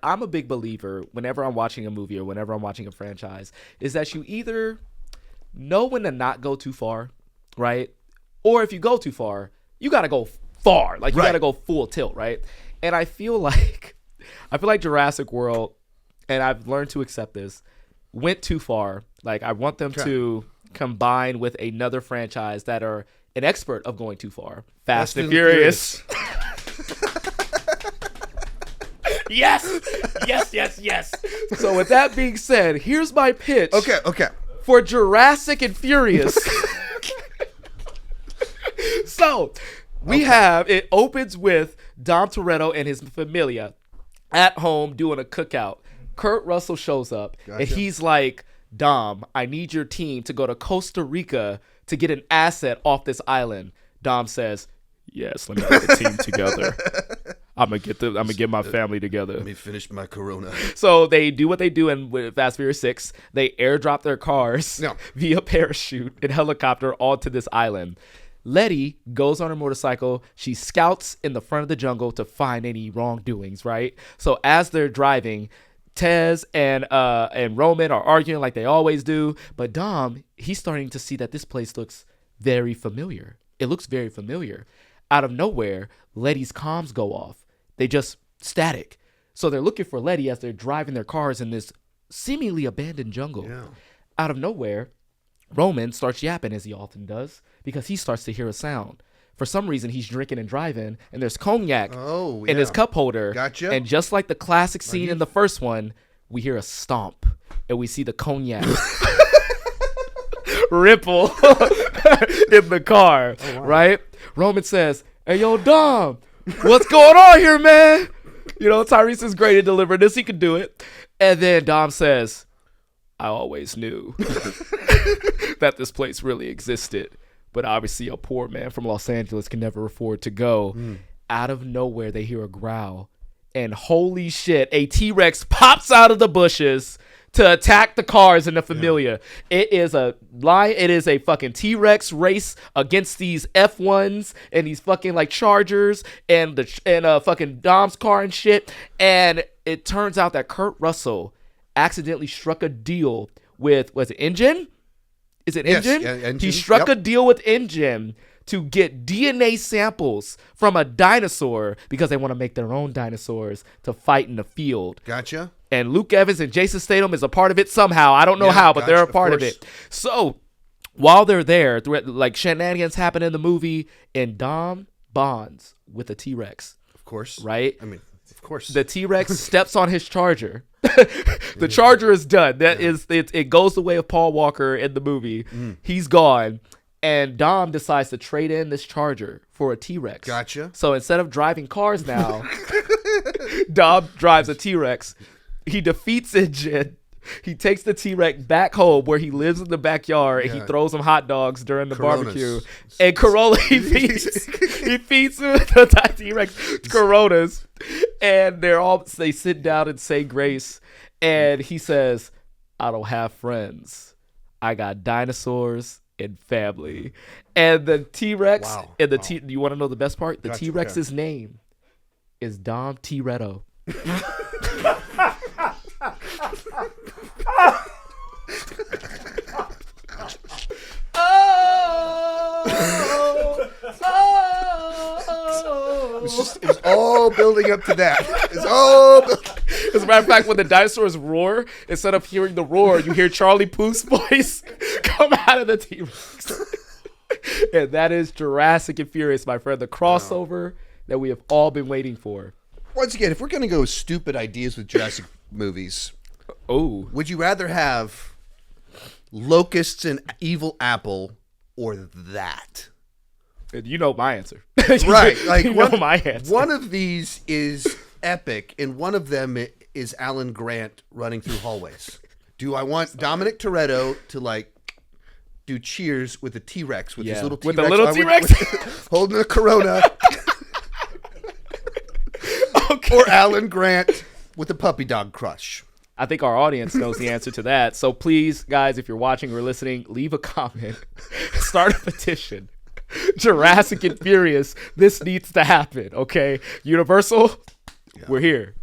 I'm a big believer whenever I'm watching a movie or whenever I'm watching a franchise is that you either know when to not go too far, right? Or if you go too far, you got to go far. Like, you got to go full tilt, right? And I feel like Jurassic World, and I've learned to accept this, went too far. Like, I want them to combine with another franchise that are an expert of going too far. Fast and Furious. Yes. So with that being said, here's my pitch. Okay. For Jurassic and Furious. So we have, it opens with Dom Toretto and his familia at home doing a cookout. Kurt Russell shows up and he's like, Dom, I need your team to go to Costa Rica to get an asset off this island. Dom says, yes, let me get the team together. I'm gonna get my family together. Let me finish my Corona. So they do what they do in Fast Furious 6. They airdrop their cars via parachute and helicopter onto this island. Letty goes on her motorcycle. She scouts in the front of the jungle to find any wrongdoings, right? So as they're driving, Tez and Roman are arguing like they always do. But Dom, he's starting to see that this place looks very familiar. It looks very familiar. Out of nowhere, Letty's comms go off. They just static. So they're looking for Letty as they're driving their cars in this seemingly abandoned jungle. Yeah. Out of nowhere, Roman starts yapping, as he often does, because he starts to hear a sound. For some reason, he's drinking and driving, and there's cognac in his cup holder. Gotcha. And just like the classic scene in the first one, we hear a stomp, and we see the cognac ripple in the car, right? Roman says, hey, yo, Dom, what's going on here, man? You know, Tyrese is great at delivering this. He can do it. And then Dom says, I always knew that this place really existed. But obviously a poor man from Los Angeles can never afford to go. Out of nowhere, they hear a growl. And holy shit, a T-Rex pops out of the bushes to attack the cars in the Familia. Yeah. It is a fucking T-Rex race against these F1s and these fucking like Chargers and fucking Dom's car and shit. And it turns out that Kurt Russell accidentally struck a deal with, was it InGen? Is it InGen? Yes, InGen. He struck a deal with InGen to get DNA samples from a dinosaur because they want to make their own dinosaurs to fight in the field. Gotcha. And Luke Evans and Jason Statham is a part of it somehow. I don't know how, but they're a part of it. So while they're there, like shenanigans happen in the movie, and Dom bonds with a T-Rex. Of course. Right? I mean, of course. The T-Rex steps on his Charger. The Charger is done. It goes the way of Paul Walker in the movie. He's gone. And Dom decides to trade in this Charger for a T-Rex. Gotcha. So instead of driving cars now, Dom drives a T-Rex. He defeats InGen. He takes the T-Rex back home where he lives in the backyard, and he throws him hot dogs during the barbecue. And Corolla, he feeds him the T-Rex Coronas. And they sit down and say grace. And he says, I don't have friends. I got dinosaurs and family. And the T-Rex, you want to know the best part? The T-Rex's name is Dom Toretto. It was all building up to that. As a matter of fact, when the dinosaurs roar, instead of hearing the roar, you hear Charlie Puth's voice come out of the T-Rex. And that is Jurassic and Furious, my friend. The crossover that we have all been waiting for. Once again, if we're going to go stupid ideas with Jurassic movies, would you rather have locusts and evil apple or that? You know my answer. Right. Like you know my answer. One of these is epic, and one of them is Alan Grant running through hallways. Do I want Dominic Toretto to like do cheers with a T-Rex with his little T-Rex? With the little T-Rex? Holding a Corona. Okay. Or Alan Grant with a puppy dog crush. I think our audience knows the answer to that. So please, guys, if you're watching or listening, leave a comment. Start a petition. Jurassic and Furious, this needs to happen, okay? Universal, we're here.